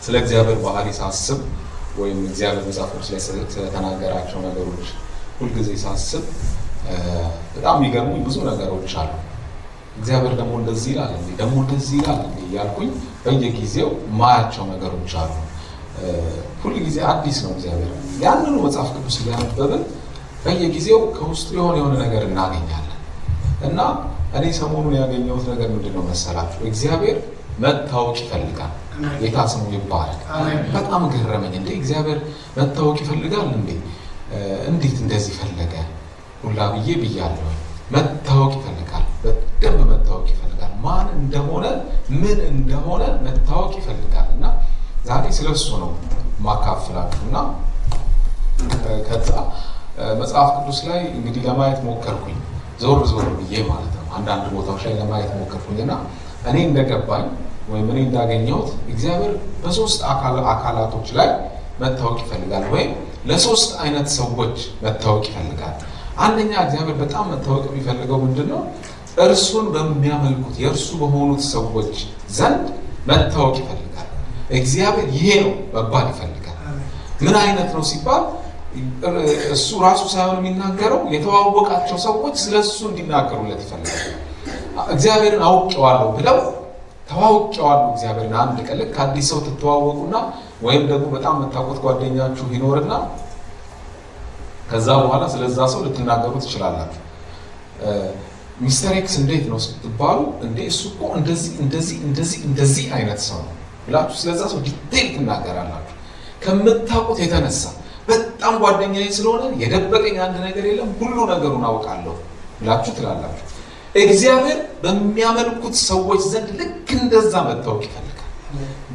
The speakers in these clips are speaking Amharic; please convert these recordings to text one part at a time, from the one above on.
ስለ እግዚአብሔር ባህሪ ሳስብ ወይም እግዚአብሔር መጽሐፍ ቅዱስ ላይ ስለተናገራቸው ነገሮች ሁልጊዜ ሳስብ በጣም የሚገርሙኝ ብዙ ነገሮች አሉ። እግዚአብሔር ደግሞ እንደዚህ ይላል እንዴ ደግሞ እንደዚህ ይላል እንዴ ያልኩኝ በየጊዜው ማያቸው ነገሮች አሉ። ሁልጊዜ አዲስ ነው እግዚአብሔር። ያንኑ መጽሐፍ ቅዱስ እያነበብን በየጊዜው ከውስጡ የሆነ ነገር እናገኛለን። እና እኔ ሰሞኑን ያገኘሁት ነገር ምንድነው መሰላችሁ? እግዚአብሔር መታወቅ ይፈልጋል። ጌታ ስሙ ይባረክ። በጣም ገረመኝ። እንዴ እግዚአብሔር መታወቅ ይፈልጋል እንዴ? እንዴት እንደዚህ ፈለገ ሁላ ብያለሁ። መታወቅ ይፈልጋል። በደንብ መታወቅ ይፈልጋል። ማን እንደሆነ ምን እንደሆነ መታወቅ ይፈልጋል። እና ዛሬ ስለሱ ነው ማካፈላችሁና ከዛ መጽሐፍ ቅዱስ ላይ እንግዲህ ለማየት ሞከርኩኝ። ዞር ብዬ ማለት ነው። አንዳንድ ቦታዎች ላይ ለማየት ሞከርኩኝና እኔ እንደገባኝ ወይም እኔ እንዳገኘሁት እግዚአብሔር በሶስት አካላቶች ላይ መታወቅ ይፈልጋል፣ ወይም ለሶስት አይነት ሰዎች መታወቅ ይፈልጋል። አንደኛ እግዚአብሔር በጣም መታወቅ የሚፈልገው ምንድነው? እርሱን በሚያመልኩት የእርሱ በሆኑት ሰዎች ዘንድ መታወቅ ይፈልጋል። እግዚአብሔር ይሄ ነው መባል ይፈልጋል። ምን አይነት ነው ሲባል እሱ ራሱ ሳይሆን የሚናገረው የተዋወቃቸው ሰዎች ስለሱ እንዲናገሩለት ይፈልጋል። እግዚአብሔርን አውቄዋለሁ ብለው ተዋውቄዋለሁ እግዚአብሔርን አንድ ቀን ልክ አዲስ ሰው ትተዋወቁና ወይም ደግሞ በጣም የምታውቁት ጓደኛችሁ ይኖርና ከዛ በኋላ ስለዛ ሰው ልትናገሩ ትችላላችሁ። ሚስተር ኤክስ እንዴት ነው ስትባሉ እንዴ እሱ እኮ እንደዚህ አይነት ሰው ነው ብላችሁ ስለዛ ሰው ዲቴል ትናገራላችሁ። ከምታውቁት የተነሳ በጣም ጓደኛዬ ስለሆነ የደበቀኝ አንድ ነገር የለም፣ ሁሉ ነገሩን አውቃለሁ ብላችሁ ትላላችሁ። እግዚአብሔር በሚያመልኩት ሰዎች ዘንድ ልክ እንደዛ መታወቅ ይፈልጋል።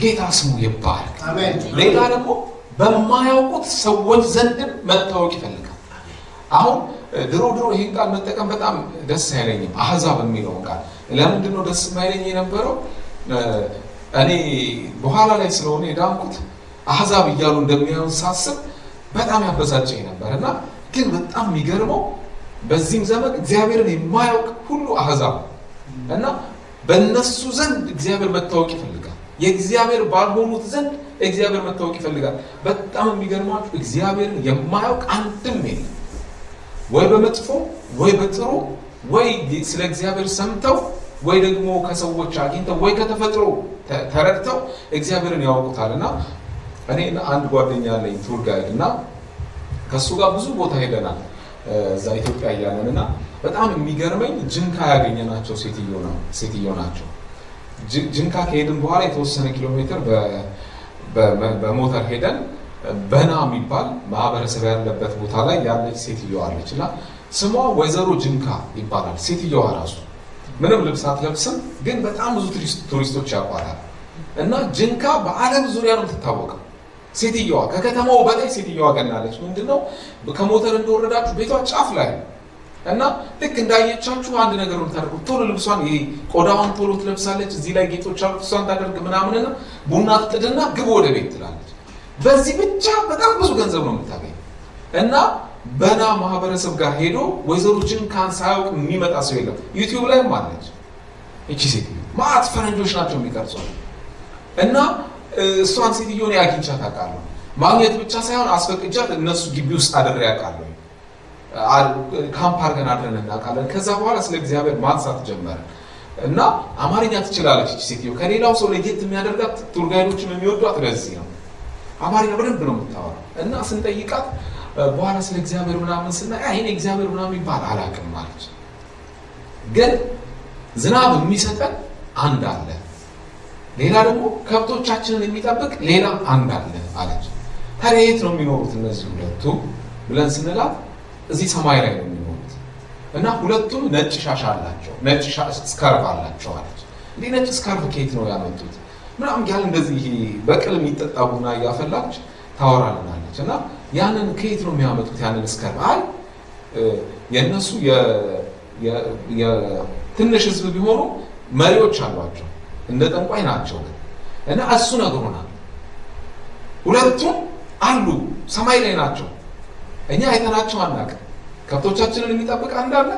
ጌታ ስሙ ይባረክ። ሌላ ደግሞ በማያውቁት ሰዎች ዘንድ መታወቅ ይፈልጋል። አሁን ድሮ ይሄን ቃል መጠቀም በጣም ደስ አይለኝም። አህዛብ የሚለውን ቃል ለምንድን ነው ደስ የማይለኝ የነበረው? እኔ በኋላ ላይ ስለሆነ የዳንኩት አህዛብ እያሉ እንደሚያዩን ሳስብ በጣም ያበሳጨኝ ነበር። እና ግን በጣም የሚገርመው በዚህም ዘመን እግዚአብሔርን የማያውቅ ሁሉ አህዛብ እና በእነሱ ዘንድ እግዚአብሔር መታወቅ ይፈልጋል። የእግዚአብሔር ባልሆኑት ዘንድ እግዚአብሔር መታወቅ ይፈልጋል። በጣም የሚገርማችሁ እግዚአብሔርን የማያውቅ አንድም የለም። ወይ በመጥፎ ወይ በጥሩ ወይ ስለ እግዚአብሔር ሰምተው ወይ ደግሞ ከሰዎች አግኝተው ወይ ከተፈጥሮ ተረድተው እግዚአብሔርን ያውቁታል። እና እኔ አንድ ጓደኛ አለኝ ቱር ጋይድ እና ከሱ ጋር ብዙ ቦታ ሄደናል እዛ ኢትዮጵያ እያለን እና በጣም የሚገርመኝ ጅንካ ያገኘናቸው ሴትዮ ናቸው። ጅንካ ከሄድን በኋላ የተወሰነ ኪሎ ሜትር በሞተር ሄደን በና የሚባል ማህበረሰብ ያለበት ቦታ ላይ ያለች ሴትዮ አለች እና ስሟ ወይዘሮ ጅንካ ይባላል። ሴትዮዋ ራሱ ምንም ልብስ አትለብስም፣ ግን በጣም ብዙ ቱሪስቶች ያውቋታል። እና ጅንካ በዓለም ዙሪያ ነው የምትታወቀው። ሴትዮዋ ከከተማው በላይ ሴትዮዋ ገናለች። ምንድነው ከሞተር እንደወረዳችሁ ቤቷ ጫፍ ላይ እና ልክ እንዳየቻችሁ አንድ ነገር ነው የምታደርጉት። ቶሎ ልብሷን ይሄ ቆዳዋን ቶሎ ትለብሳለች። እዚህ ላይ ጌጦች አሉት እሷን ታደርግ ምናምንና ቡና ትጥድና ግብ ወደ ቤት ትላለች። በዚህ ብቻ በጣም ብዙ ገንዘብ ነው የምታገኘው። እና በና ማህበረሰብ ጋር ሄዶ ወይዘሮ ጅንካን ሳያውቅ የሚመጣ ሰው የለም። ዩቲዩብ ላይም አለች እቺ ሴትዮ። ማት ፈረንጆች ናቸው የሚቀርጸው። እና እሷን ሴትዮን አግኝቻት አውቃለሁ። ማግኘት ብቻ ሳይሆን አስፈቅጃት እነሱ ግቢ ውስጥ አድሬ አውቃለሁ። ካምፕ አድርገን አድረን እናውቃለን። ከዛ በኋላ ስለ እግዚአብሔር ማንሳት ጀመረ እና አማርኛ ትችላለች እቺ ሴትዮ። ከሌላው ሰው ለየት የሚያደርጋት ቱር ጋይዶችም የሚወዷት ለዚህ ነው። አማርኛ በደንብ ነው የምታወራው። እና ስንጠይቃት በኋላ ስለ እግዚአብሔር ምናምን ስናይ አይኔ እግዚአብሔር ምናምን ይባል አላውቅም ማለች። ግን ዝናብ የሚሰጠን አንድ አለ፣ ሌላ ደግሞ ከብቶቻችንን የሚጠብቅ ሌላ አንድ አለ አለች። ታዲያ የት ነው የሚኖሩት እነዚህ ሁለቱ ብለን ስንላት እዚህ ሰማይ ላይ ነው የሚኖሩት እና ሁለቱም ነጭ ሻሽ አላቸው፣ ነጭ ስካርፍ አላቸው አለች። እንዲህ ነጭ ስካርፍ ከየት ነው ያመጡት ምናምን ያህል እንደዚህ በቅል የሚጠጣ ቡና እያፈላች ታወራልናለች። እና ያንን ከየት ነው የሚያመጡት ያንን ስካርፍ? አይ የእነሱ የትንሽ ህዝብ ቢሆኑ መሪዎች አሏቸው፣ እንደ ጠንቋይ ናቸው። እና እሱ ነግሮናል። ሁለቱም አሉ ሰማይ ላይ ናቸው። እኛ አይተናቸው አናውቅም። ከብቶቻችንን የሚጠብቅ አንድ አለ፣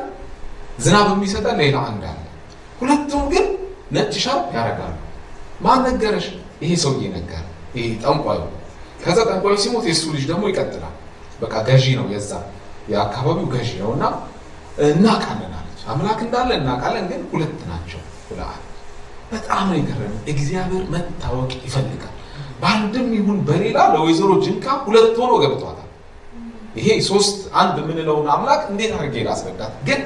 ዝናብ የሚሰጠን ሌላ አንድ አለ። ሁለቱም ግን ነጭ ሻርፕ ያደርጋሉ። ማን ነገረሽ? ይሄ ሰውዬ ነገር ይሄ ጠንቋዩ። ከዛ ጠንቋዩ ሲሞት የሱ ልጅ ደግሞ ይቀጥላል። በቃ ገዢ ነው፣ የዛ የአካባቢው ገዢ ነውና እናውቃለን አለች። አምላክ እንዳለ እናውቃለን፣ ግን ሁለት ናቸው ብለዋል። በጣም ነው የገረመኝ። እግዚአብሔር መታወቅ ይፈልጋል። በአንድም ይሁን በሌላ ለወይዘሮ ጅንካ ሁለት ሆኖ ገብቷታል። ይሄ 3-1 የምንለውን አምላክ እንዴት አድርጌ ላስረዳት? ግን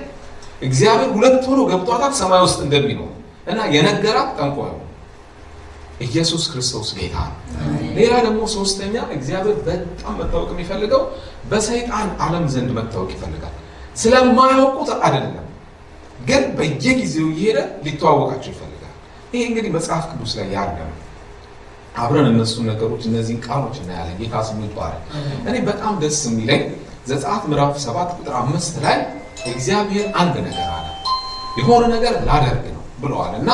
እግዚአብሔር ሁለት ሆኖ ገብቷታል ሰማይ ውስጥ እንደሚኖር እና የነገራት ጠንቋዩ ኢየሱስ ክርስቶስ ጌታ ነው። ሌላ ደግሞ ሶስተኛ እግዚአብሔር በጣም መታወቅ የሚፈልገው በሰይጣን ዓለም ዘንድ መታወቅ ይፈልጋል። ስለማያውቁት አይደለም፣ ግን በየጊዜው እየሄደ ሊተዋወቃቸው ይፈልጋል። ይሄ እንግዲህ መጽሐፍ ቅዱስ ላይ ያለ ነው። አብረን እነሱን ነገሮች እነዚህን ቃሎች እናያለን። ጌታ ስሙ ይባረክ። እኔ በጣም ደስ የሚለኝ ዘጸአት ምዕራፍ 7 ቁጥር 5 ላይ እግዚአብሔር አንድ ነገር አለ፣ የሆነ ነገር ላደርግ ነው ብለዋል እና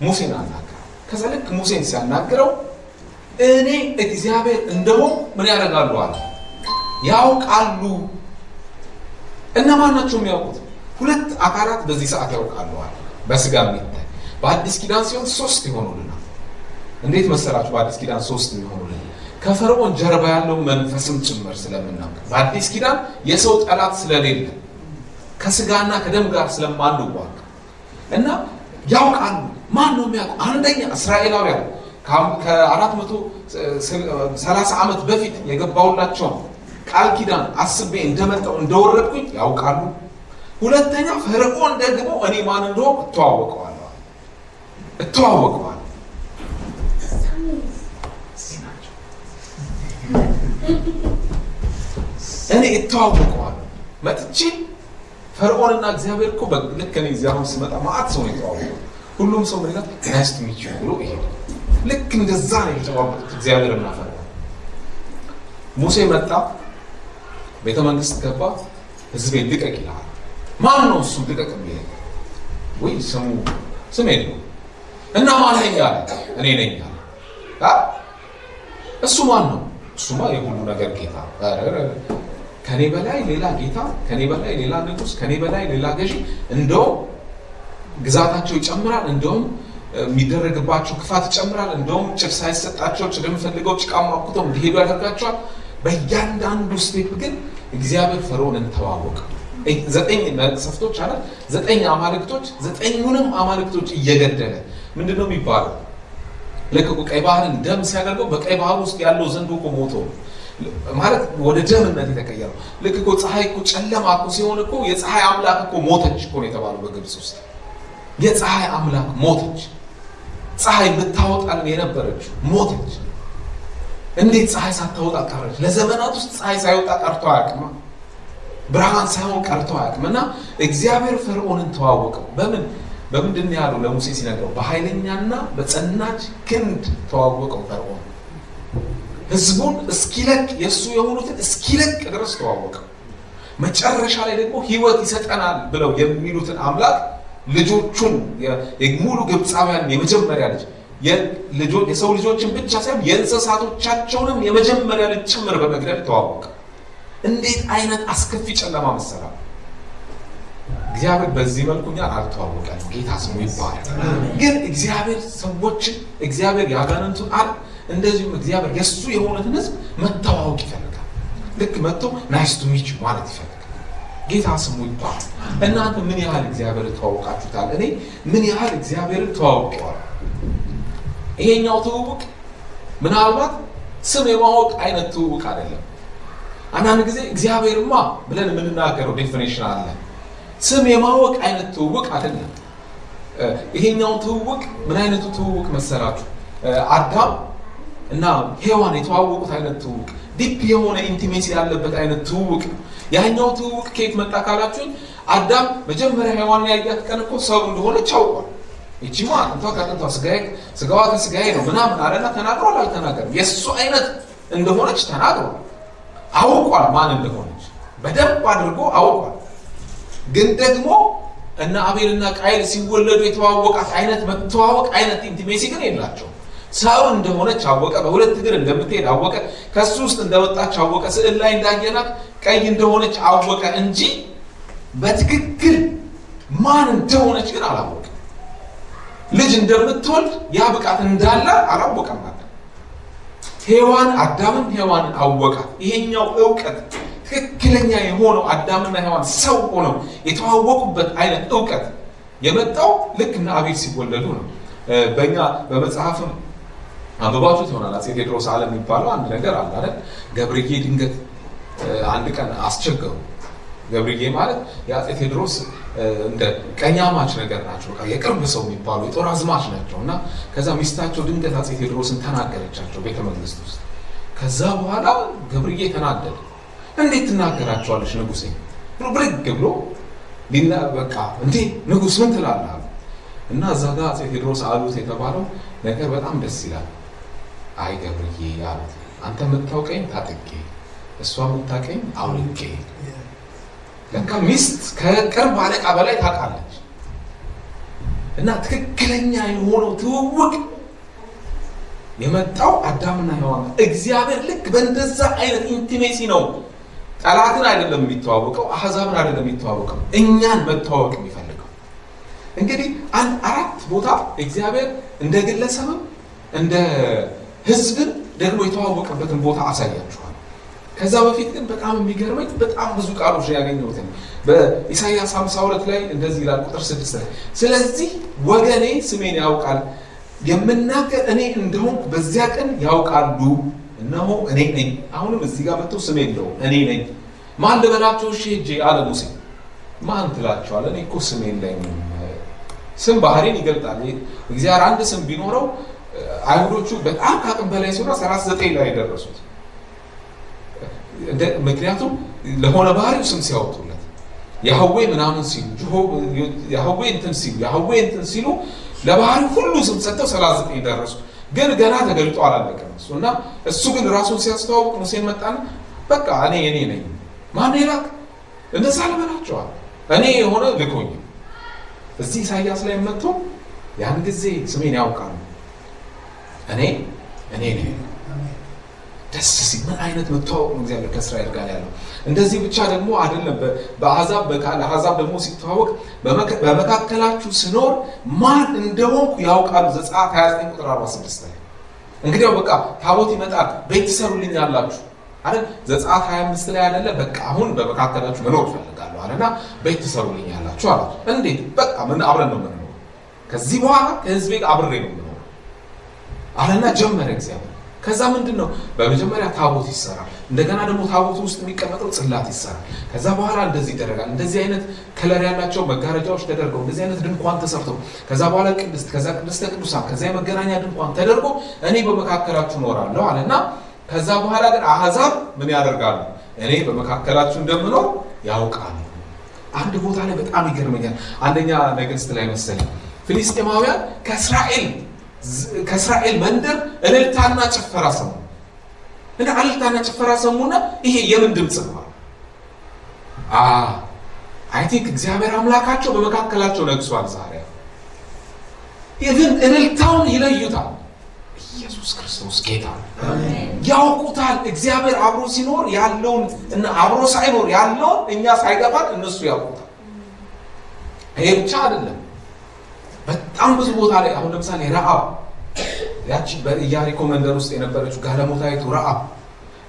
ሙሴን አናገረው። ከዛ ልክ ሙሴን ሲያናግረው እኔ እግዚአብሔር እንደሆነ ምን ያደርጋሉ አለ፣ ያውቃሉ። እነማን ናቸው የሚያውቁት? ሁለት አካላት በዚህ ሰዓት ያውቃሉ አለ። በስጋ የሚታይ በአዲስ ኪዳን ሲሆን 3 ይሆኑልናል። እንዴት መሰላችሁ? በአዲስ ኪዳን 3 የሚሆኑልን ከፈርዖን ጀርባ ያለው መንፈስም ጭምር ስለምናውቅ፣ በአዲስ ኪዳን የሰው ጠላት ስለሌለ ከስጋና ከደም ጋር ስለማንዋጋ እና ያውቃሉ። ማን ነው የሚያውቀው? አንደኛ እስራኤላውያን ከ430 ዓመት በፊት የገባውላቸው ቃል ኪዳን አስቤ እንደመጣው እንደወረድኩኝ ያውቃሉ። ሁለተኛ ፈርዖን ደግሞ እኔ ማን እንደሆነ እተዋወቀዋለሁ። እኔ እተዋወቀዋለሁ። መጥቼ ፈርዖንና እግዚአብሔር እኮ ልክ እኔ እዚህ አሁን ስመጣ ማዕት ሰው ነው የተዋወቀው። ሁሉም ሰው ምን ይላል? ናይስ ቱ ሚት ዩ ብሎ ይሄዳል። ልክ እንደዛ ነው የተዋወቁት እግዚአብሔርና ፈርዖን። ሙሴ መጣ፣ ቤተ መንግስት ገባ፣ ህዝቤን ልቀቅ ይላል። ማን ነው እሱ ልቀቅ የሚለኝ? ወይ ስም የለውም እና ማን ነኝ አለ። እኔ ነኝ አለ። እሱ ማን ነው? እሱማ የሁሉ ነገር ጌታ። ከኔ በላይ ሌላ ጌታ፣ ከኔ በላይ ሌላ ንጉስ፣ ከኔ በላይ ሌላ ገዢ፣ እንደውም ግዛታቸው ይጨምራል፣ እንደውም የሚደረግባቸው ክፋት ይጨምራል፣ እንደውም ጭድ ሳይሰጣቸው ጭድም ፈልገው ጭቃማ አብኩተው እንዲሄዱ ያደርጋቸዋል። በእያንዳንዱ ስቴፕ ግን እግዚአብሔር ፈርዖንን ተዋወቀ። 9 መቅሰፍቶች አለ፣ 9 አማልክቶች፣ 9ኙንም አማልክቶች እየገደለ ምንድነው የሚባለው? ልክ እኮ ቀይ ባህርን ደም ሲያደርገው በቀይ ባህር ውስጥ ያለው ዘንዶ እኮ ሞቶ ማለት ወደ ደምነት የተቀየረው። ልክ እኮ ፀሐይ እኮ ጨለማ እኮ ሲሆን እኮ የፀሐይ አምላክ እኮ ሞተች እኮ ነው የተባለው በግብፅ ውስጥ። የፀሐይ አምላክ ሞተች። ፀሐይ ልታወጣልን የነበረችው ሞተች። እንዴት ፀሐይ ሳታወጣ ቀረች? ለዘመናት ውስጥ ፀሐይ ሳይወጣ ቀርቶ አያውቅም። ብርሃን ሳይሆን ቀርቶ አያውቅም። እና እግዚአብሔር ፈርዖንን ተዋወቀው። በምንድን ያለው? ለሙሴ ሲነግረው በኃይለኛና በጸናች ክንድ ተዋወቀው። ፈርዖን ህዝቡን እስኪለቅ የእሱ የሆኑትን እስኪለቅ ድረስ ተዋወቀው። መጨረሻ ላይ ደግሞ ህይወት ይሰጠናል ብለው የሚሉትን አምላክ ልጆቹን የሙሉ ግብፃውያን የመጀመሪያ ልጅ የሰው ልጆችን ብቻ ሳይሆን የእንስሳቶቻቸውንም የመጀመሪያ ልጅ ጭምር በመግደል ተዋወቀ። እንዴት አይነት አስከፊ ጨለማ መሰላ! እግዚአብሔር በዚህ መልኩ እኛን አልተዋወቀንም። ጌታ ስሙ ይባላል። ግን እግዚአብሔር ሰዎችን፣ እግዚአብሔር ያጋንንቱን እንደዚሁም እግዚአብሔር የእሱ የሆኑትን ህዝብ መተዋወቅ ይፈልጋል። ልክ መጥቶ ናይስ ቱ ሚት ዩ ማለት ይፈልጋል። ጌታ ስሙ ይባላል። እናንተ ምን ያህል እግዚአብሔርን ተዋወቃችሁታል? እኔ ምን ያህል እግዚአብሔርን ተዋውቀዋል? ይሄኛው ትውውቅ ምናልባት ስም የማወቅ አይነት ትውውቅ አይደለም። አንዳንድ ጊዜ እግዚአብሔርማ ብለን የምንናገረው ዴፊኒሽን አለ። ስም የማወቅ አይነት ትውውቅ አይደለም። ይሄኛው ትውውቅ ምን አይነቱ ትውውቅ መሰላችሁ? አዳም እና ሔዋን የተዋወቁት አይነት ትውውቅ፣ ዲፕ የሆነ ኢንቲሜሲ ያለበት አይነት ትውውቅ። ያኛው ትውውቅ ከየት መጣ ካላችሁኝ፣ አዳም መጀመሪያ ሔዋን ያያት ቀን እኮ ሰው እንደሆነች አውቋል። እቺማ አንተ ከአንተ ስጋዋ ከስጋዬ ነው ምናምን አለና ተናግሯል። አልተናገረም? የእሱ አይነት እንደሆነች ተናግሯል። አውቋል ማን እንደሆነች በደንብ አድርጎ አውቋል። ግን ደግሞ እነ አቤልና ቃየል ሲወለዱ የተዋወቃት አይነት መተዋወቅ አይነት ኢንቲሜሲ ግን የላቸው። ሰው እንደሆነች አወቀ። በሁለት እግር እንደምትሄድ አወቀ። ከሱ ውስጥ እንደወጣች አወቀ። ስዕል ላይ እንዳየናት ቀይ እንደሆነች አወቀ እንጂ በትክክል ማን እንደሆነች ግን አላወቀ። ልጅ እንደምትወልድ ያ ብቃት እንዳለ አላወቀም ማለት። ሔዋን አዳምን ሔዋንን አወቃት። ይሄኛው እውቀት ትክክለኛ የሆነው አዳምና ሔዋን ሰው ሆነው የተዋወቁበት አይነት እውቀት የመጣው ልክ እና አቤል ሲወለዱ ነው። በእኛ በመጽሐፍም አንብባችሁት ይሆናል። አፄ ቴዎድሮስ ዓለም የሚባለው አንድ ነገር አለ አይደል? ገብርዬ ድንገት አንድ ቀን አስቸገሩ። ገብርዬ ማለት የአፄ ቴዎድሮስ እንደ ቀኛማች ነገር ናቸው፣ የቅርብ ሰው የሚባሉ የጦር አዝማች ናቸው። እና ከዛ ሚስታቸው ድንገት አፄ ቴዎድሮስን ተናገረቻቸው ቤተ መንግስት ውስጥ። ከዛ በኋላ ገብርዬ ተናደደ። እንዴት ትናገራቸዋለች ንጉሴ ብድግ ብሎ በቃ እንዴ ንጉስ ምን ትላለህ? እና እዛ ጋር አፄ ቴዎድሮስ አሉት የተባለው ነገር በጣም ደስ ይላል። አይ ገብርዬ አሉት፣ አንተ የምታውቀኝ ታጥቄ፣ እሷ የምታውቀኝ አውልቄ። ለካ ሚስት ከቅርብ አለቃ በላይ ታውቃለች። እና ትክክለኛ የሆነው ትውውቅ የመጣው አዳምና ሔዋን እግዚአብሔር ልክ በእንደዛ አይነት ኢንቲሜሲ ነው። ጠላትን አይደለም የሚተዋወቀው፣ አሕዛብን አይደለም የሚተዋወቀው፣ እኛን መተዋወቅ የሚፈልገው። እንግዲህ አራት ቦታ እግዚአብሔር እንደ ግለሰብም እንደ ሕዝብን ደግሞ የተዋወቀበትን ቦታ አሳያችኋል። ከዛ በፊት ግን በጣም የሚገርመኝ በጣም ብዙ ቃሎች ያገኘሁት በኢሳይያስ 52 ላይ እንደዚህ ይላል ቁጥር 6 ላይ ስለዚህ ወገኔ ስሜን ያውቃል የምናገር እኔ እንደሆንኩ በዚያ ቀን ያውቃሉ፣ እነሆ እኔ ነኝ። አሁንም እዚህ ጋር መጥቶ ስሜ የለውም እኔ ነኝ። ማን ልበላቸው እሺ ሄጄ አለ ሙሴ። ማን ትላቸዋል? እኔ እኮ ስሜ የለኝም። ስም ባህሪን ይገልጣል። እግዚአብሔር አንድ ስም ቢኖረው አይሁዶቹ በጣም ከአቅም በላይ ሲሆን 39 ላይ ደረሱት። ምክንያቱም ለሆነ ባህሪው ስም ሲያወጡለት ያህዌ ምናምን ሲሉ ያህዌ እንትን ሲሉ ለባህሪው ሁሉ ስም ሰጥተው 39 ደረሱ። ግን ገና ተገልጦ አላለቀም እሱ እና እሱ ግን ራሱን ሲያስተዋውቅ ሙሴን መጣና በቃ እኔ ነኝ። ማን ይላክ እንደዛ ልበላቸዋል። እኔ የሆነ ልኮኝ እዚህ ኢሳይያስ ላይ መጥቶ ያን ጊዜ ስሜን ያውቃሉ። እኔ ነኝ። ደስ ሲል ምን አይነት መተዋወቅ ነው እግዚአብሔር ከእስራኤል ጋር ያለው። እንደዚህ ብቻ ደግሞ አይደለም። ለአሕዛብ ደግሞ ሲተዋወቅ በመካከላችሁ ስኖር ማን እንደሆንኩ ያውቃሉ። ዘጸአት 29 ቁጥር 46 ላይ እንግዲያው በቃ ታቦት ይመጣል ቤት ትሰሩልኛላችሁ አይደል? ዘጸአት 25 ላይ አይደለ? በቃ አሁን በመካከላችሁ መኖር እፈልጋለሁ አለና ቤት ትሰሩልኛላችሁ አላችሁ። እንዴት? በቃ ምን አብረን ነው የምንኖረው፣ ከዚህ በኋላ ከህዝቤ ጋር አብሬ ነው የምንኖረው አለና ጀመረ እግዚአብሔር። ከዛ ምንድነው በመጀመሪያ ታቦት ይሰራል። እንደገና ደግሞ ታቦቱ ውስጥ የሚቀመጠው ጽላት ይሰራል። ከዛ በኋላ እንደዚህ ይደረጋል። እንደዚህ አይነት ከለር ያላቸው መጋረጃዎች ተደርገው እንደዚህ አይነት ድንኳን ተሰርተው ከዛ በኋላ ከዛ ቅድስተ ቅዱሳን ከዛ የመገናኛ ድንኳን ተደርጎ እኔ በመካከላችሁ እኖራለሁ አለና ከዛ በኋላ ግን አሕዛብ ምን ያደርጋሉ? እኔ በመካከላችሁ እንደምኖር ያውቃሉ። አንድ ቦታ ላይ በጣም ይገርመኛል። አንደኛ ነገሥት ላይ መሰለኝ ፍልስጤማውያን ከእስራኤል መንደር እልልታና ጭፈራ ሰሙ እና እልልታና ጭፈራ ሰሙና ይሄ የምን ድምፅ ነው? አይ ቲንክ እግዚአብሔር አምላካቸው በመካከላቸው ነግሷል። ዛሬ ይህን እልልታውን ይለዩታል። ኢየሱስ ክርስቶስ ጌታ ያውቁታል። እግዚአብሔር አብሮ ሲኖር ያለውን እና አብሮ ሳይኖር ያለውን እኛ ሳይገባን እነሱ ያውቁታል። ይሄ ብቻ አይደለም። በጣም ብዙ ቦታ ላይ አሁን ለምሳሌ ረዓብ ያቺ በኢያሪኮ መንደር ውስጥ የነበረችው ጋለሞታይቱ ረዓብ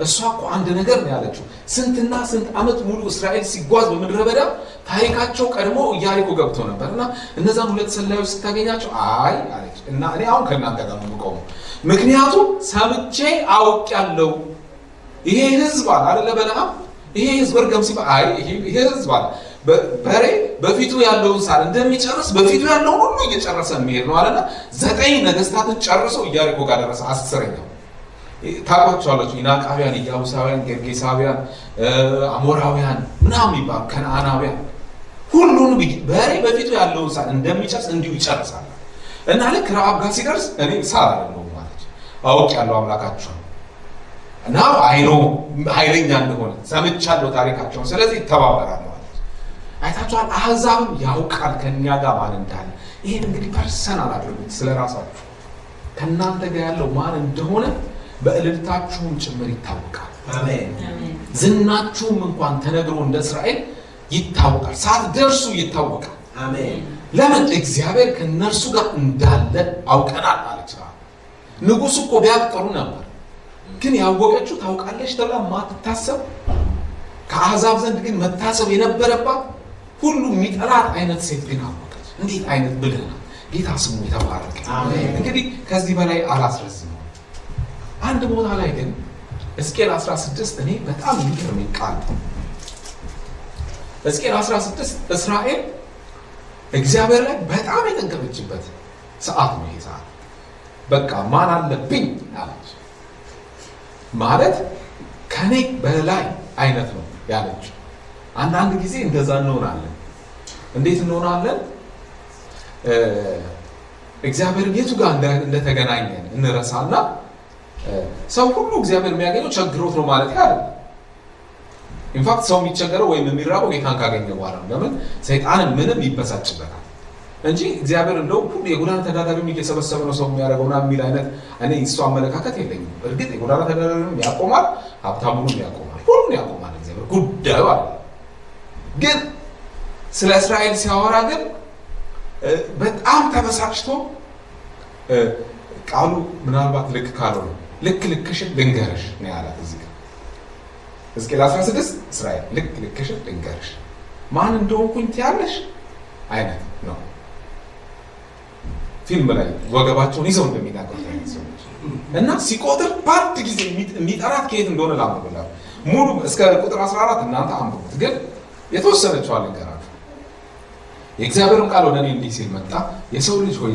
እሷ እኮ አንድ ነገር ነው ያለችው። ስንትና ስንት ዓመት ሙሉ እስራኤል ሲጓዝ በምድረ በዳ ታሪካቸው ቀድሞ ኢያሪኮ ገብተው ነበርና እነዛን ሁለት ሰላዮች ስታገኛቸው አይ አለች እና እኔ አሁን ከእናንተ ጋር ነው የምቆመው፣ ምክንያቱም ሰምቼ አውቄያለሁ። ይሄ ህዝብ አለ አይደለ በለዓም ይሄ ህዝብ እርገም ሲባል አይ ይሄ ህዝብ አለ በሬ በፊቱ ያለውን ሳር እንደሚጨርስ በፊቱ ያለውን ሁሉ እየጨረሰ የሚሄድ ነው አለና 9 ነገስታትን ጨርሶ ኢያሪኮ ጋር ደረሰ። 10ኛው ታውቋቸዋላችሁ። ኢናቃውያን፣ ኢያቡሳውያን፣ ጌርጌሳውያን፣ አሞራውያን ምናምን ይባሉ ከነዓናውያን ሁሉንም በሬ በፊቱ ያለውን ሳር እንደሚጨርስ እንዲሁ ይጨርሳል እና ልክ ረዓብ ጋር ሲደርስ እኔ ሳር አይደለሁም ማለት አውቄያለሁ አምላካቸው እና አይኖ ኃይለኛ እንደሆነ ሰምቻለሁ ታሪካቸውን፣ ስለዚህ ይተባበራሉ። አይታችኋል። አሕዛብም ያውቃል ከኛ ጋር ማን እንዳለ። ይሄን እንግዲህ ፐርሰናል አድርጉት ስለራሳችሁ። ከእናንተ ጋር ያለው ማን እንደሆነ በእልልታችሁም ጭምር ይታወቃል። አሜን። ዝናችሁም እንኳን ተነግሮ እንደ እስራኤል ይታወቃል፣ ሳትደርሱ ይታወቃል። አሜን። ለምን? እግዚአብሔር ከነርሱ ጋር እንዳለ አውቀናል ማለት ነው። ንጉሱ እኮ ቢያውቅ ጥሩ ነበር። ግን ያወቀችው ታውቃለች ተብላ ማትታሰብ ከአሕዛብ ዘንድ ግን መታሰብ የነበረባት ሁሉ የሚጠላት አይነት ሴት ግን አወቀች። እንዴት አይነት ብልህ ናት! ጌታ ስሙ የተባረከ። እንግዲህ ከዚህ በላይ አላስረዝመው። አንድ ቦታ ላይ ግን ሕዝቅኤል 16 እኔ በጣም የሚገርመኝ ቃል ሕዝቅኤል 16 እስራኤል እግዚአብሔር ላይ በጣም የጠንቀቀችበት ሰዓት ነው። ይሄ ሰዓት በቃ ማን አለብኝ አለች ማለት ከኔ በላይ አይነት ነው ያለችው። አንዳንድ ጊዜ እንደዛ እንሆናለን። እንዴት እንሆናለን? እግዚአብሔር የቱ ጋር እንደተገናኘን እንረሳና ሰው ሁሉ እግዚአብሔር የሚያገኘው ቸግሮት ነው ማለት አይደለም። ኢንፋክት ሰው የሚቸገረው ወይም የሚራበው ጌታን ካገኘ በኋላ ነው። ለምን? ሰይጣንን ምንም ይበሳጭበታል እንጂ እግዚአብሔር እንደው ሁሉ የጎዳና ተዳዳሪውን እየሰበሰበ ነው ሰው የሚያደርገውና የሚል አይነት እኔ እሱ አመለካከት የለኝም። እርግጥ የጎዳና ተዳዳሪውን ያቆማል፣ ሀብታሙንም ያቆማል፣ ሁሉን ያቆማል እግዚአብሔር። ጉዳዩ አለ። ግን ስለ እስራኤል ሲያወራ ግን በጣም ተበሳጭቶ ቃሉ ምናልባት ልክ ካልሆነ ልክ ልክሽን ልንገርሽ ነው ያላት። እዚህ ጋር ሕዝቅኤል 16 እስራኤል ልክ ልክሽን ልንገርሽ ማን እንደሆንኩኝ ትያለሽ አይነት ነው። ፊልም ላይ ወገባቸውን ይዘው እንደሚናገሩት አይነት ሰዎች እና ሲቆጥር በአንድ ጊዜ የሚጠራት ከየት እንደሆነ ላምብላ ሙሉ እስከ ቁጥር 14 እናንተ አንብቡት። ግን የተወሰነችዋል ልንገራችሁ። የእግዚአብሔርም ቃል ወደ እኔ እንዲህ ሲል መጣ። የሰው ልጅ ሆይ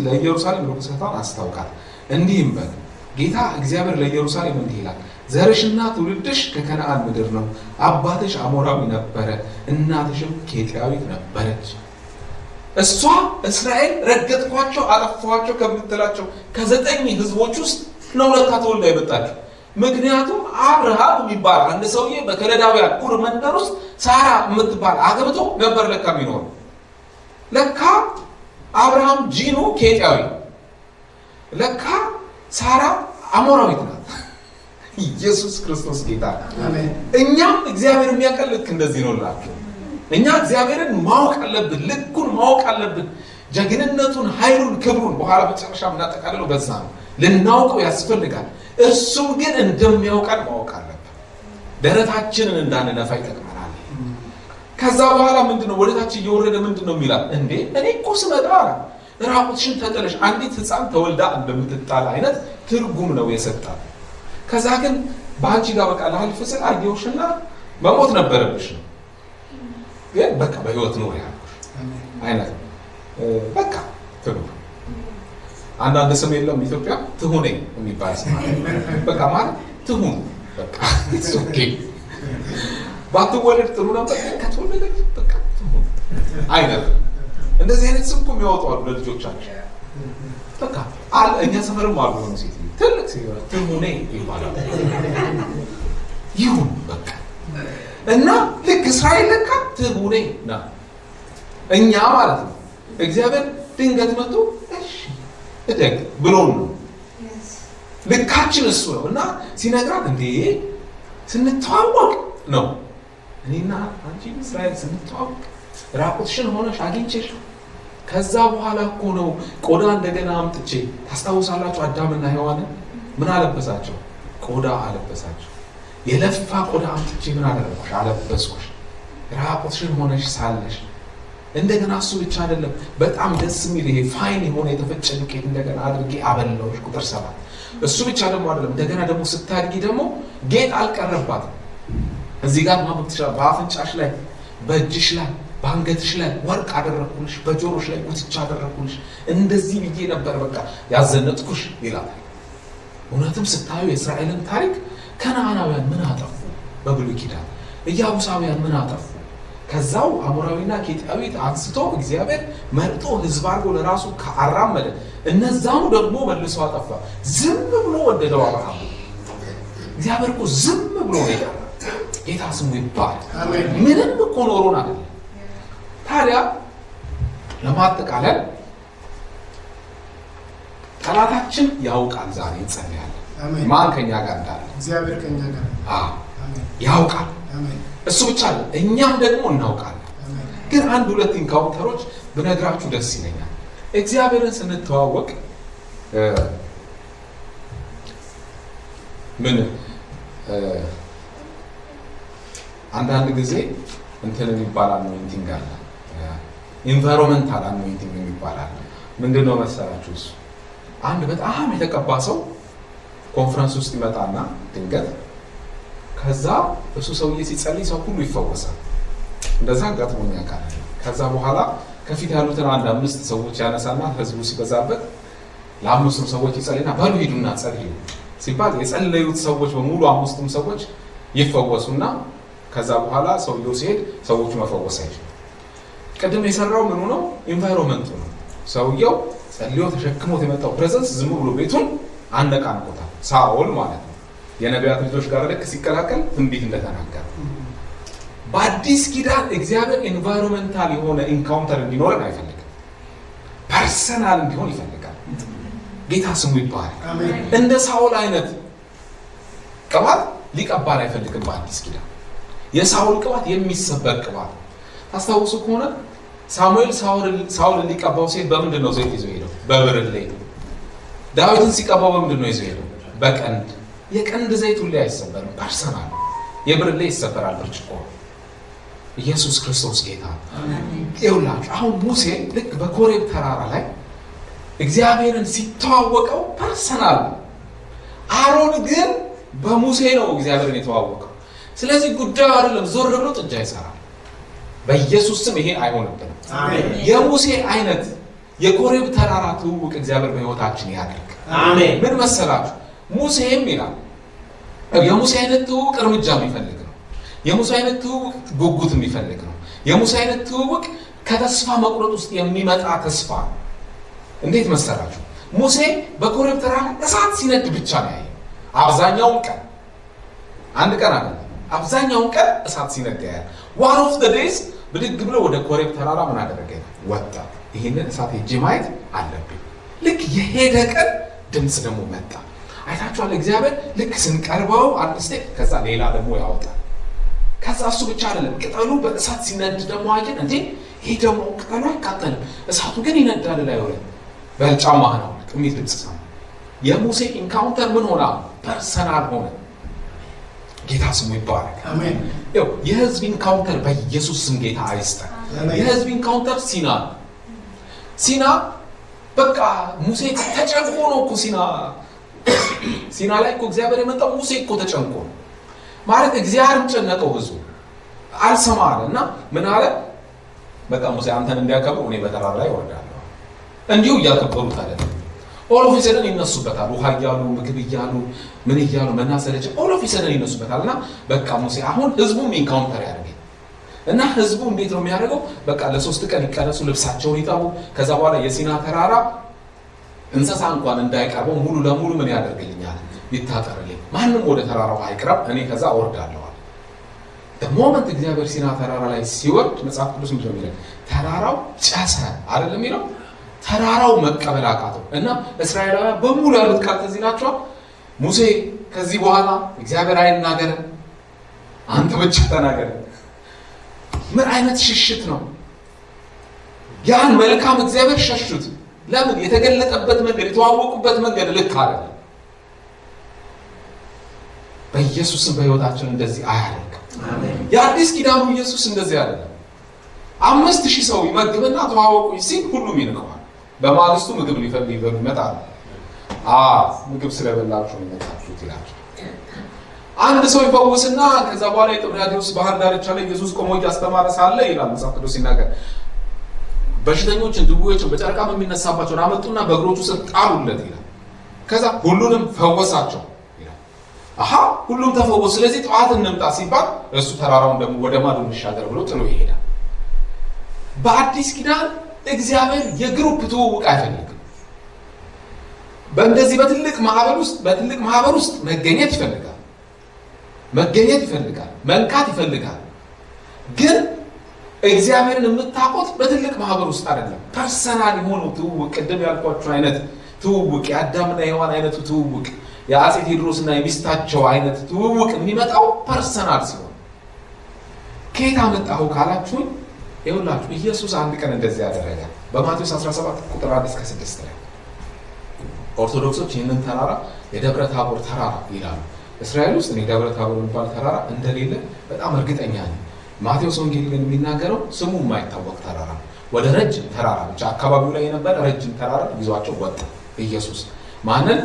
ለኢየሩሳሌም ርኵሰቷን አስታውቃት፣ እንዲህም በል ጌታ እግዚአብሔር ለኢየሩሳሌም እንዲህ ይላል፣ ዘርሽና ትውልድሽ ከከነዓን ምድር ነው። አባትሽ አሞራዊ ነበረ፣ እናትሽም ኬጢያዊት ነበረች። እሷ እስራኤል ረገጥኳቸው አጠፋኋቸው ከምትላቸው ከ9 ህዝቦች ውስጥ ነው ለካ ተወልዳ የመጣችው። ምክንያቱም አብርሃም የሚባል አንድ ሰውዬ በከለዳውያን ኡር መንደር ውስጥ ሳራ የምትባል አገብቶ ነበር ለካ የሚኖር። ለካ አብርሃም ጂኑ ኬጢያዊ፣ ለካ ሳራ አሞራዊት ናት። ኢየሱስ ክርስቶስ ጌታ። እኛም እግዚአብሔር የሚያውቀን ልክ እንደዚህ ነው ላችሁ። እኛ እግዚአብሔርን ማወቅ አለብን፣ ልኩን ማወቅ አለብን፣ ጀግንነቱን፣ ኃይሉን፣ ክብሩን። በኋላ መጨረሻ የምናጠቃልለው በዛ ነው። ልናውቀው ያስፈልጋል። እርሱም ግን እንደሚያውቀን ማወቅ አለብን። ደረታችንን እንዳንነፋ ይጠቅመናል። ከዛ በኋላ ምንድነው ወደታች እየወረደ ምንድነው የሚላል? እንዴ እኔ እኮ ስመጣ ራቁትሽን ተጥለሽ አንዲት ሕፃን ተወልዳ እንደምትጣል አይነት ትርጉም ነው የሰጣል። ከዛ ግን በአንቺ ጋር በቃ ላልፍ ስል አየሁሽና መሞት ነበረብሽ ነው ግን በቃ በህይወት ነው ያልኩሽ አይነት በቃ ትኑር። አንዳንድ ስም የለም ኢትዮጵያ ትሁኔ የሚባል ስም አለ። በቃ ማለት ትሁን በቃ ኢትስ ኦኬ። ባትወለድ ጥሩ ነበር፣ ከተወለደች በቃ ትሁን አይነት እንደዚህ አይነት ስም እኮ የሚያወጡ አሉ ለልጆቻቸው። በቃ እኛ ሰፈርም አሉ ሆነ ሴት ትልቅ ሲሆን ትሁኔ ይባላል። ይሁን በቃ እና ልክ እስራኤል ለካ ትሁኔ ና እኛ ማለት ነው። እግዚአብሔር ድንገት መጥቶ እሺ እደግ ብሎን ነው። ልካችን እሱ ነው። እና ሲነግራት እንዴ ስንተዋወቅ ነው እኔና አንቺ እስራኤል ስንተዋወቅ ራቁትሽን ሆነሽ አግኝቼሽ ከዛ በኋላ እኮ ነው ቆዳ እንደገና አምጥቼ ታስታውሳላችሁ? አዳምና ሔዋንን ምን አለበሳቸው? ቆዳ አለበሳቸው። የለፋ ቆዳ አምጥቼ ምን አደረኩሽ? አለበስኩሽ። ራቁትሽን ሆነሽ ሳለሽ እንደገና እሱ ብቻ አይደለም፣ በጣም ደስ የሚል ይሄ ፋይን የሆነ የተፈጨ ዱቄት እንደገና አድርጌ አበላሁሽ። ቁጥር 7 እሱ ብቻ ደግሞ አይደለም፣ እንደገና ደግሞ ስታድጊ ደግሞ ጌጥ አልቀረባትም። እዚህ ጋር ማመት ትችላለህ። በአፍንጫሽ ላይ፣ በእጅሽ ላይ፣ በአንገትሽ ላይ ወርቅ አደረኩልሽ፣ በጆሮሽ ላይ ጉትቻ አደረኩልሽ። እንደዚህ ብዬ ነበር በቃ ያዘነጥኩሽ ይላል። እውነትም ስታዩ የእስራኤልን ታሪክ ከነዓናውያን ምን አጠፉ? በብሉይ ኪዳን ኢያቡሳውያን ምን አጠፉ? ከዛው አሞራዊና ኬጢያዊት አንስቶ እግዚአብሔር መርጦ ሕዝብ አድርጎ ለራሱ ካራመደ እነዛኑ ደግሞ መልሶ አጠፋ። ዝም ብሎ ወደደው አብርሃም። እግዚአብሔር እኮ ዝም ብሎ ነው። ጌታ ስሙ ይባላል። ምንም እኮ ኖሮን አይደለም። ታዲያ ለማጠቃለል ጠላታችን ያውቃል። ዛሬ እንጸልያለን። ማን ከኛ ጋር እንዳለ እግዚአብሔር ከኛ ጋር ያውቃል። እሱ ብቻ አይደለም፣ እኛም ደግሞ እናውቃለን። ግን አንድ ሁለት ኢንካውንተሮች ብነግራችሁ ደስ ይለኛል። እግዚአብሔርን ስንተዋወቅ ምን አንዳንድ ጊዜ እንትን የሚባላል አኖይንቲንግ አለ፣ ኢንቫይሮንመንታል አኖይንቲንግ የሚባላል። ምንድነው መሰላችሁ? እሱ አንድ በጣም የተቀባ ሰው ኮንፈረንስ ውስጥ ይመጣና ድንገት ከዛ እሱ ሰውዬ ሲጸልይ ሰው ሁሉ ይፈወሳል። እንደዛ አጋጥሞኝ ያውቃል። ከዛ በኋላ ከፊት ያሉትን አንድ 5 ሰዎች ያነሳና ህዝቡ ሲበዛበት ለ5ቱም ሰዎች ይጸልይና በሉ ሂዱና ጸልዩ ሲባል የጸለዩት ሰዎች በሙሉ 5ቱም ሰዎች ይፈወሱና ከዛ በኋላ ሰውየው ሲሄድ ሰዎቹ መፈወስ አይችሉም። ቅድም የሰራው ምኑ ነው? ኢንቫይሮንመንቱ ነው። ሰውየው ጸልዮ ተሸክሞት የመጣው ፕሬዘንስ ዝም ብሎ ቤቱን አነቃንቆታል። ሳኦል ማለት ነው የነቢያት ልጆች ጋር ልክ ሲቀላቀል ትንቢት እንደተናገረ። በአዲስ ኪዳን እግዚአብሔር ኢንቫይሮንመንታል የሆነ ኢንካውንተር እንዲኖረን አይፈልግም፣ ፐርሰናል እንዲሆን ይፈልጋል። ጌታ ስሙ ይባላል። እንደ ሳኦል አይነት ቅባት ሊቀባል አይፈልግም። በአዲስ ኪዳን የሳኦል ቅባት የሚሰበር ቅባት። ታስታውሱ ከሆነ ሳሙኤል ሳኦልን ሊቀባው ሲሄድ በምንድን ነው ዘይት ይዞ ሄደው? በብርሌ። ዳዊትን ሲቀባው በምንድን ነው ይዞ ሄደው? በቀንድ። የቀንድ ዘይት ሁሌ አይሰበርም፣ ፐርሰናል። የብርሌ ይሰበራል፣ ብርጭቆ። ኢየሱስ ክርስቶስ ጌታ። ይኸውላችሁ አሁን ሙሴ ልክ በኮሬብ ተራራ ላይ እግዚአብሔርን ሲተዋወቀው ፐርሰናል ነው። አሮን ግን በሙሴ ነው እግዚአብሔርን የተዋወቀው። ስለዚህ ጉዳዩ አይደለም ዞር ብሎ ጥጃ ይሰራል። በኢየሱስ ስም ይሄ አይሆንብንም። የሙሴ አይነት የኮሬብ ተራራ ትውውቅ እግዚአብሔር በሕይወታችን ያድርግ። አሜን። ምን መሰላችሁ? ሙሴም ይላል የሙሴ አይነት ትውውቅ እርምጃ የሚፈልግ ነው። የሙሴ አይነት ትውውቅ ጉጉት የሚፈልግ ነው። የሙሴ አይነት ትውውቅ ከተስፋ መቁረጥ ውስጥ የሚመጣ ተስፋ ነው። እንዴት መሰላችሁ? ሙሴ በኮሬብ ተራራ እሳት ሲነድ ብቻ ነው ያየው። አብዛኛውን ቀን አንድ ቀን አለ አብዛኛውን ቀን እሳት ሲነድ ያያል። ዋን ኦፍ ዘ ዴይስ ብድግ ብሎ ወደ ኮሬብ ተራራ ምን አደረገ? ወጣ። ይሄንን እሳት ሄጄ ማየት አለብኝ። ልክ የሄደ ቀን ድምፅ ደግሞ መጣ። አይታችኋል? እግዚአብሔር ልክ ስንቀርበው አንድ ስቴፕ ከዛ ሌላ ደግሞ ያወጣል። ከዛ እሱ ብቻ አይደለም፣ ቅጠሉ በእሳት ሲነድ ደግሞ አየን። እንዴ ይሄ ደግሞ ቅጠሉ አይቃጠልም፣ እሳቱ ግን ይነዳል ላይ ወለ በጫማህ ነው የሚል ድምፅ ሰማ። የሙሴ ኢንካውንተር ምን ሆነ? ፐርሰናል ሆነ። ጌታ ስሙ ይባረክ። አሜን። ያው የህዝብ ኢንካውንተር በኢየሱስ ስም ጌታ አይስጠን። የህዝብ ኢንካውንተር ሲና በቃ ሙሴ ተጨንቆ ነው እኮ ሲና ላይ እኮ እግዚአብሔር የመጣው ሙሴ እኮ ተጨንቆ ነው ማለት። እግዚአብሔርም ጨነቀው፣ ህዝቡ አልሰማ አለ እና ምን አለ? በቃ ሙሴ አንተን እንዲያከብሩ እኔ በተራራ ላይ እወርዳለሁ። እንዲሁ እያከበሩት አይደለም። ኦል ኦፍ ሰደን ይነሱበታል። ውሃ እያሉ ምግብ እያሉ ምን እያሉ መናሰለች ኦል ኦፍ ሰደን ይነሱበታል። እና በቃ ሙሴ አሁን ህዝቡም ኢንካውንተር ያደርጋል። እና ህዝቡ እንዴት ነው የሚያደርገው? በቃ ለ3 ቀን ይቀነሱ፣ ልብሳቸውን ይጠቡ። ከዛ በኋላ የሲና ተራራ እንስሳ እንኳን እንዳይቀርበው ሙሉ ለሙሉ ምን ያደርግልኛል? ይታጠርልኝ። ማንም ወደ ተራራው አይቅረብ፣ እኔ ከዛ እወርዳለሁ። ሞመንት እግዚአብሔር ሲና ተራራ ላይ ሲወርድ መጽሐፍ ቅዱስ ምንድን ነው የሚለው? ተራራው ጨሰ አይደለም የሚለው? ተራራው መቀበል አቃተው እና እስራኤላውያን በሙሉ ያሉት ካልተዚህ ናቸዋል። ሙሴ ከዚህ በኋላ እግዚአብሔር አይናገረን፣ አንተ ብቻ ተናገረን። ምን አይነት ሽሽት ነው? ያን መልካም እግዚአብሔር ሸሹት። ለምን? የተገለጠበት መንገድ የተዋወቁበት መንገድ ልክ አይደለም። በኢየሱስም በሕይወታችን እንደዚህ አያደርግም። የአዲስ ኪዳኑ ኢየሱስ እንደዚህ አይደለም። 5000 ሰው ይመግብና ተዋወቁኝ ሲል ሁሉም ይንቀዋል። በማግስቱ ምግብ ሊፈልግ ይመጣል። ምግብ ስለበላችሁ ነው የመጣችሁት ይላቸው። አንድ ሰው ይፈውስና ከዛ በኋላ የጥብርያዶስ ባህር ዳርቻ ላይ ኢየሱስ ቆሞ እያስተማረ ሳለ ይላል መጽሐፍ ቅዱስ ሲናገር በሽተኞችን፣ ድውዮችን፣ በጨረቃ የሚነሳባቸውን አመጡና በእግሮቹ ስር ጣሉለት ይላል። ከዛ ሁሉንም ፈወሳቸው ይላል። ሁሉም ተፈወሱ። ስለዚህ ጠዋት እንምጣ ሲባል እሱ ተራራውን ደግሞ ወደ ማዶ እንሻገር ብሎ ጥሎ ይሄዳል። በአዲስ ኪዳን እግዚአብሔር የግሩፕ ትውውቅ አይፈልግም። በእንደዚህ በትልቅ ማህበር ውስጥ መገኘት ይፈልጋል፣ መንካት ይፈልጋል። ግን እግዚአብሔርን የምታውቁት በትልቅ ማህበር ውስጥ አይደለም። ፐርሰናል የሆነው ትውውቅ፣ ቅድም ያልኳችሁ አይነት ትውውቅ፣ የአዳምና የሔዋን አይነቱ ትውውቅ፣ የአፄ ቴዎድሮስና የሚስታቸው አይነት ትውውቅ የሚመጣው ፐርሰናል ሲሆን ከየት አመጣኸው ካላችሁኝ፣ ይኸውላችሁ ኢየሱስ አንድ ቀን እንደዚህ ያደረገ በማቴዎስ 17 ቁጥር 1-6 ላይ ኦርቶዶክሶች ይህንን ተራራ የደብረ ታቦር ተራራ ይላሉ። እስራኤል ውስጥ እኔ ደብረ ታቦር የሚባል ተራራ እንደሌለ በጣም እርግጠኛ ነኝ። ማቴዎስ ወንጌል ግን የሚናገረው ስሙ የማይታወቅ ተራራ ወደ ረጅም ተራራ ብቻ አካባቢው ላይ የነበረ ረጅም ተራራ ይዟቸው ወጣ ኢየሱስ። ማንን?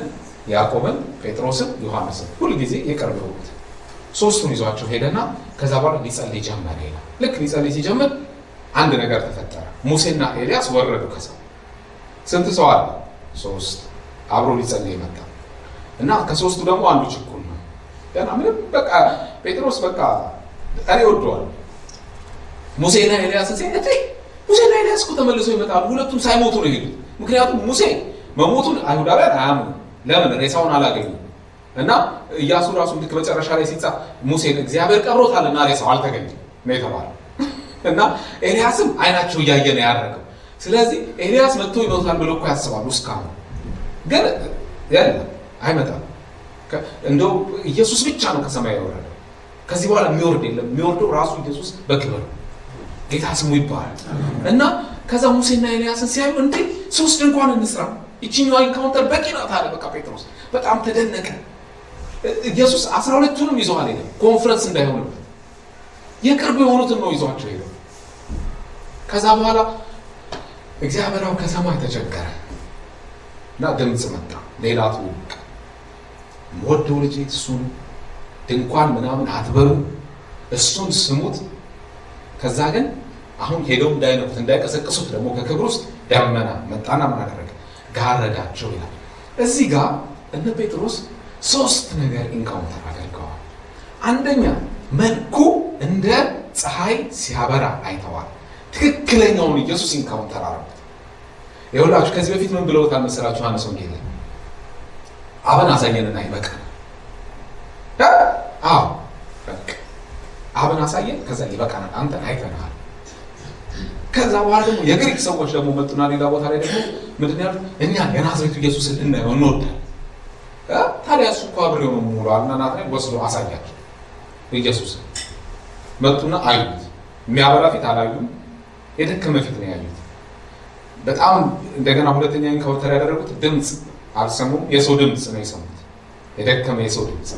ያዕቆብን፣ ጴጥሮስን፣ ዮሐንስን ሁልጊዜ የቅርብ የሆኑት ሶስቱን ይዟቸው ሄደና ከዛ በኋላ ሊጸልይ ጀመረ ይላል። ልክ ሊጸልይ ሲጀምር አንድ ነገር ተፈጠረ። ሙሴና ኤልያስ ወረዱ ከሰው። ስንት ሰው አለ? 3 አብሮ ሊጸልይ መጣ እና ከሶስቱ ደግሞ አንዱ ችኩል ነው። ገና ምንም በቃ ጴጥሮስ በቃ እኔ ወደዋለሁ ሙሴና ኤልያስ ሙሴና ኤልያስ እኮ ተመልሰው ይመጣሉ። ሁለቱም ሳይሞቱ ነው የሄዱት። ምክንያቱም ሙሴ መሞቱን አይሁዳውያን አያምኑ። ለምን? ሬሳውን አላገኙ እና ኢያሱ ራሱ ልክ መጨረሻ ላይ ሲጻፍ ሙሴ እግዚአብሔር ቀብሮታልና ሬሳው አልተገኘም ነው የተባለው። እና ኤልያስም አይናቸው እያየ ነው ያደረገው። ስለዚህ ኤልያስ መጥቶ ይሞታል ብለው እኮ ያስባሉ። እስካሁን ግን ያለ አይመጣም። እንደው ኢየሱስ ብቻ ነው ከሰማይ የወረደው። ከዚህ በኋላ የሚወርድ የለም። የሚወርደው ራሱ ኢየሱስ በክብር ጌታ ስሙ ይባላል። እና ከዛ ሙሴና ኤልያስን ሲያዩ እንዴ 3 ድንኳን እንስራ፣ ይችኛዋ ኢንካውንተር በቂ ናት አለ። በቃ ጴጥሮስ በጣም ተደነቀ። ኢየሱስ 12ቱንም ይዘዋል ሄደ። ኮንፈረንስ እንዳይሆንበት የቅርብ የሆኑትን ነው ይዟቸው ሄደ። ከዛ በኋላ እግዚአብሔር ከሰማይ ተቸገረ እና ድምፅ መጣ። ሌላ ትውልቅ ወደው ልጅ እሱን ድንኳን ምናምን አትበሉ፣ እሱን ስሙት። ከዛ ግን አሁን ሄደው እንዳይነኩት እንዳይቀሰቅሱት ደግሞ ከክብር ውስጥ ደመና መጣና ምን አደረገ? ጋረዳቸው ይላል። እዚህ ጋር እነ ጴጥሮስ 3 ነገር ኢንካውንተር አድርገዋል። አንደኛ መልኩ እንደ ፀሐይ ሲያበራ አይተዋል። ትክክለኛውን ኢየሱስ ኢንካውንተር አደረጉት። ይኸውላችሁ ከዚህ በፊት ምን ብለውታል መሰላችሁ? ዮሐንስ ወንጌል አብን አሳየንና ይበቃል። አዎ በቃ አብን አሳየን፣ ከዛ ይበቃናል፣ አንተ አይተናል። ከዛ በኋላ ደግሞ የግሪክ ሰዎች ደግሞ መጡና ሌላ ቦታ ላይ ደግሞ ምንድን ያሉት? እኛ የናዝሬቱ ኢየሱስን እናየው እንወዳለን። ታዲያ እሱ እኮ አብሬው ነው ሙሉ አልናናት ላይ ወስዶ አሳያቸው። ኢየሱስን መጡና አዩት። የሚያበራ ፊት አላዩም፣ የደከመ ፊት ነው ያዩት። በጣም እንደገና ሁለተኛ ኢንካውንተር ያደረጉት ድምፅ አልሰሙም፣ የሰው ድምፅ ነው የሰሙት፣ የደከመ የሰው ድምፅ።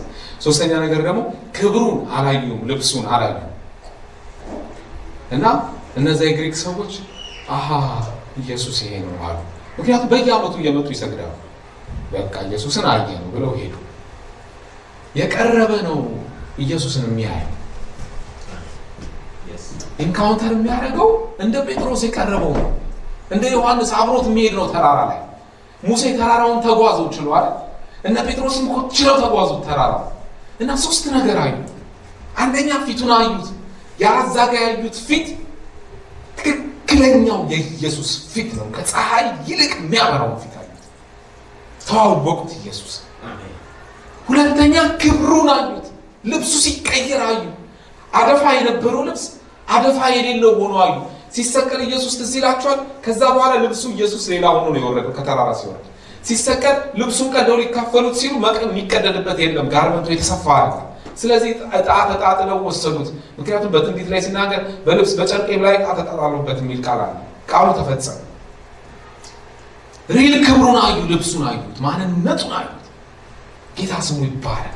ሶስተኛ ነገር ደግሞ ክብሩን አላዩም፣ ልብሱን አላዩም። እና እነዚያ የግሪክ ሰዎች አሃ ኢየሱስ ይሄ ነው አሉ። ምክንያቱም በየዓመቱ እየመጡ ይሰግዳሉ። በቃ ኢየሱስን አየ ነው ብለው ሄዱ። የቀረበ ነው ኢየሱስን የሚያየው። ኢንካውንተር የሚያደርገው እንደ ጴጥሮስ የቀረበው ነው። እንደ ዮሐንስ አብሮት የሚሄድ ነው ተራራ ላይ። ሙሴ ተራራውን ተጓዘው ችሏል። እነ ጴጥሮስም እኮ ችለው ተጓዙት ተራራው። እና 3 ነገር አዩ። አንደኛ ፊቱን አዩት። ያዛጋ ያዩት ፊት ትክክለኛው የኢየሱስ ፊት ነው። ከፀሐይ ይልቅ የሚያበራው ፊት አዩት። ተዋወቁት ኢየሱስ። ሁለተኛ ክብሩን አዩት። ልብሱ ሲቀየር አዩ። አደፋ የነበረው ልብስ አደፋ የሌለው ሆኖ አዩ። ሲሰቀል ኢየሱስ ትዝ ይላቸዋል። ከዛ በኋላ ልብሱ ኢየሱስ ሌላ ሆኖ ነው የወረደው ከተራራ ሲወርድ። ሲሰቀል ልብሱን ቀደው ሊካፈሉት ሲሉ መቀን የሚቀደድበት የለም፣ ጋርመንቱ የተሰፋ አለ። ስለዚህ ዕጣ ተጣጥለው ወሰዱት። ምክንያቱም በትንቢት ላይ ሲናገር በልብስ በጨርቄም ላይ ዕጣ ተጣጣሉበት የሚል ቃል አለ። ቃሉ ተፈጸመ። ሪል ክብሩን አዩ፣ ልብሱን አዩት፣ ማንነቱን አዩት። ጌታ ስሙ ይባላል።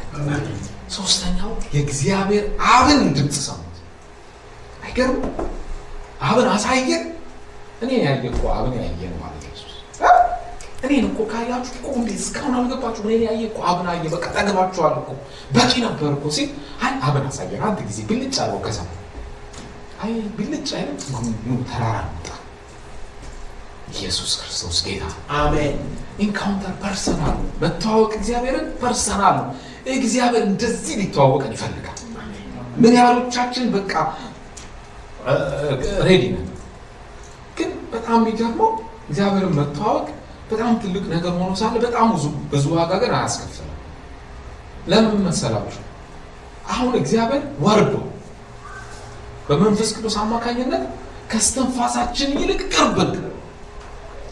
ሶስተኛው የእግዚአብሔር አብን ድምፅ ሰሙት። አይገርም? አብን አሳየን። እኔ ያየ እኮ አብን ያየ ነው ማለት ኢየሱስ። እኔን እኮ ካያችሁ እኮ እንዴ እስካሁን አልገባችሁ? እኔ ያየ እኮ አብን አየ፣ በቃ ጠግባችኋል እኮ በቂ ነበር እኮ ሲል አይ አብን አሳየን። አንድ ጊዜ ብልጭ አለው ከሰማ አይ ብልጭ አይነት ተራራ መጣ። ኢየሱስ ክርስቶስ ጌታ አሜን። ኢንካውንተር ፐርሰናል ነው። መተዋወቅ እግዚአብሔርን ፐርሰናል ነው። እግዚአብሔር እንደዚህ ሊተዋወቀን ይፈልጋል። ምን ያህሎቻችን በቃ ሬዲ ነን? ግን በጣም የሚገርመው እግዚአብሔርን መተዋወቅ በጣም ትልቅ ነገር ሆኖ ሳለ በጣም ብዙ ዋጋ ግን አያስከፍልም። ለምን መሰላችሁ? አሁን እግዚአብሔር ወርዶ በመንፈስ ቅዱስ አማካኝነት ከስተንፋሳችን ይልቅ ቅርብን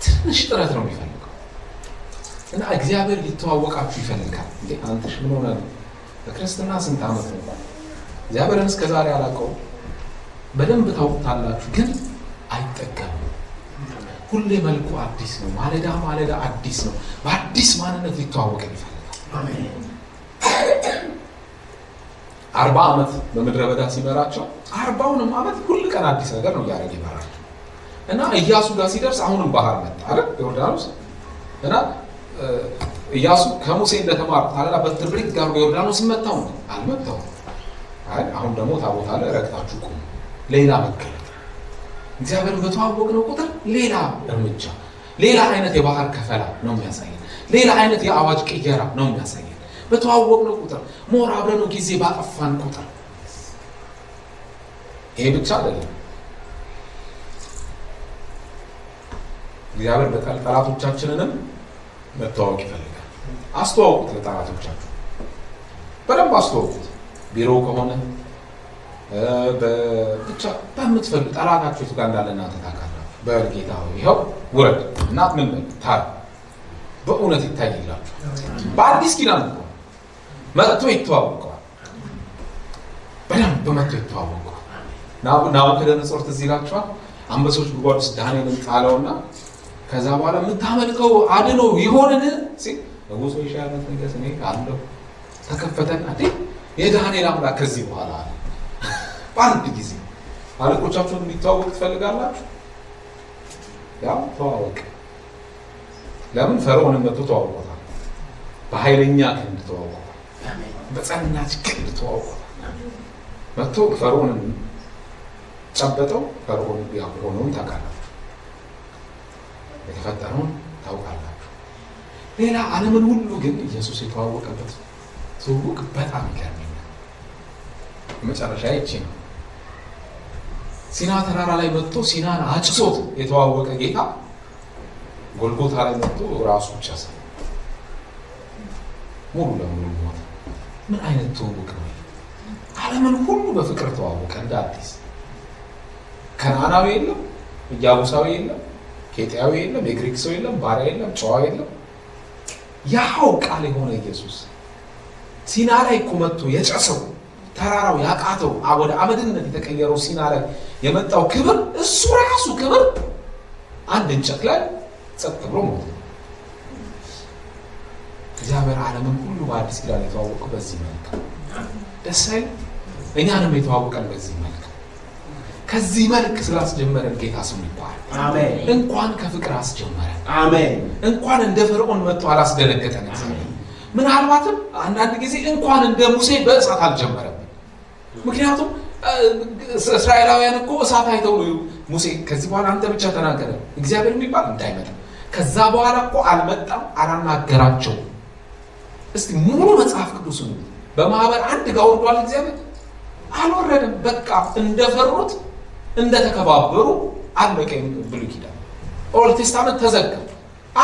ትንሽ ጥረት ነው የሚፈልገው። እና እግዚአብሔር ሊተዋወቃችሁ ይፈልጋል። እንዴ አንተሽ ምን ሆነ ነው? በክርስትና ስንት ዓመት ነው? እግዚአብሔርን እስከዛሬ አላውቀውም። በደንብ ታውቁታላችሁ፣ ግን አይጠቀምም። ሁሌ መልኩ አዲስ ነው። ማለዳ ማለዳ አዲስ ነው። በአዲስ ማንነት ሊተዋወቀን ይፈልጋል። አሜን። 40 ዓመት በምድረ በዳ ሲመራቸው 40ውንም ዓመት ሁሉ ቀን አዲስ ነገር ነው እያደረገ ይመራቸው እና ኢያሱ ጋር ሲደርስ አሁንም ባህር መጣ አይደል ዮርዳኖስ እና ኢያሱ ከሙሴ እንደተማረ ታላላ በትርብሪክ ጋር ዮርዳኖስ መጣው አልመጣው አይ አሁን ደግሞ ታቦት አለ ረግጣችሁ ቆሙ ሌላ መከለል እግዚአብሔር በተዋወቅነው ቁጥር ሌላ እርምጃ ሌላ አይነት የባህር ከፈላ ነው የሚያሳየን ሌላ አይነት የአዋጅ ቅየራ ነው የሚያሳየን በተዋወቅነው ቁጥር ሞራ አብረን ጊዜ ባጠፋን ቁጥር ይሄ ብቻ አይደለም እግዚአብሔር ጠላቶቻችንንም መተዋወቅ ይፈልጋል አስተዋውቁት ለጠላቶቻችሁ በደንብ አስተዋውቁት ቢሮ ከሆነ ብቻ በምትፈልጉ ጠላታችሁ ጋር እንዳለ እናንተ ታውቃላችሁ በጌታ ሆይ ይኸው ውረድ እና ምን ታር በእውነት ይታይላችሁ በአዲስ ኪዳን እኮ መጥቶ ይተዋወቀዋል በደንብ መጥቶ ይተዋወቀዋል ናቡከደነፆር ትዝ ይላችኋል አንበሶች ጉድጓድ ውስጥ ዳንኤልን ጣለውና ከዛ በኋላ የምታመልከው አድኖ ይሆንን ሲል ንጉሥ ሆይ ሺህ ዓመት ንገሥ እኔ አለሁ ተከፈተና የዳንኤል አምላክ ከዚህ በኋላ አለ በአንድ ጊዜ አለቆቻችሁን እንዲተዋወቅ ትፈልጋላችሁ ያው ተዋወቅ ለምን ፈርዖንን መጥቶ ተዋወቀዋል በኃይለኛ ክንድ ተዋወቀዋል በጸናች ክንድ ተዋወቀዋል መጥቶ ፈርዖንን ጨበጠው ፈርዖን ያቆመውን ታውቃላችሁ የተፈጠረውን ታውቃላችሁ ሌላ ዓለምን ሁሉ ግን ኢየሱስ የተዋወቀበት ትውውቅ በጣም ይገርመኛል መጨረሻ ይቺ ነው ሲና ተራራ ላይ መጥቶ ሲናን አጭሶት የተዋወቀ ጌታ ጎልጎታ ላይ መጥቶ ራሱ ጨሰ ሙሉ ለሙሉ ሞተ ምን አይነት ትውውቅ ነው ዓለምን ሁሉ በፍቅር ተዋወቀ እንደ አዲስ ከነዓናዊ የለም ኢያቡሳዊ የለም ኬጢያዊ የለም የግሪክ ሰው የለም ባሪያ የለም ጨዋ የለም ያው ቃል የሆነ ኢየሱስ ሲና ላይ እኮ መጥቶ የጨሰው ተራራው ያቃተው ወደ አመድነት የተቀየረው ሲና ላይ የመጣው ክብር እሱ ራሱ ክብር አንድ እንጨት ላይ ጸጥ ብሎ ሞተ እግዚአብሔር ዓለምን ሁሉ በአዲስ ኪዳን የተዋወቀው በዚህ መልክ ደስ አይል እኛንም የተዋወቀን በዚህ መልክ ከዚህ መልክ ስላስጀመረን ጌታ ስሙ ይባረክ አሜን እንኳን ከፍቅር አስጀመረን አሜን እንኳን እንደ ፈርዖን መጥቶ አላስደነገጠን ምናልባትም አንዳንድ ጊዜ እንኳን እንደ ሙሴ በእሳት አልጀመረም ምክንያቱም እስራኤላውያን እኮ እሳት አይተው ሙሴ ከዚህ በኋላ አንተ ብቻ ተናገረ እግዚአብሔር የሚባል እንዳይመጣ ከዛ በኋላ እኮ አልመጣም አላናገራቸው እስቲ ሙሉ መጽሐፍ ቅዱስን በማህበር አንድ ጋር ወርዷል እግዚአብሔር አልወረደም በቃ እንደፈሩት እንደተከባበሩ አለቀ ብሉይ ኪዳን ኦልድ ቴስታመንት ተዘጋ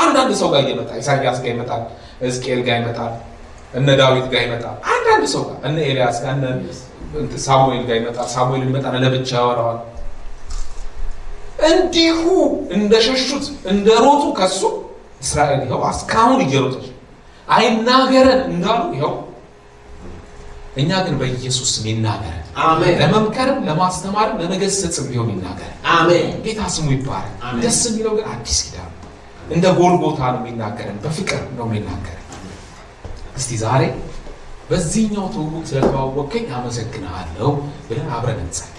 አንዳንድ ሰው ጋር ይመጣ ኢሳይያስ ጋር ይመጣል ሕዝቅኤል ጋር ይመጣል እነ ዳዊት ጋር ይመጣል አንዳንድ ሰው ጋር እነ ኤልያስ ጋር እነ ሳሙኤል ጋር ይመጣል ሳሙኤል ይመጣል ለብቻ ያወራዋል እንዲሁ እንደሸሹት እንደሮጡ ከሱ እስራኤል ይኸው እስካሁን እየሮጠች አይናገረን እንዳሉ ይኸው እኛ ግን በኢየሱስ ስም ይናገረን አሜን ለመምከርም ለማስተማርም ለመገሰጽም ቢሆን ይናገረን አሜን ጌታ ስሙ ይባረክ ደስ የሚለው ግን አዲስ ኪዳን እንደ ጎልጎታ ነው የሚናገረን በፍቅር ነው የሚናገረን እስቲ ዛሬ በዚህኛው ትውውቅ ስለተዋወቀኝ አመሰግናለሁ ብለን አብረን እንጸልይ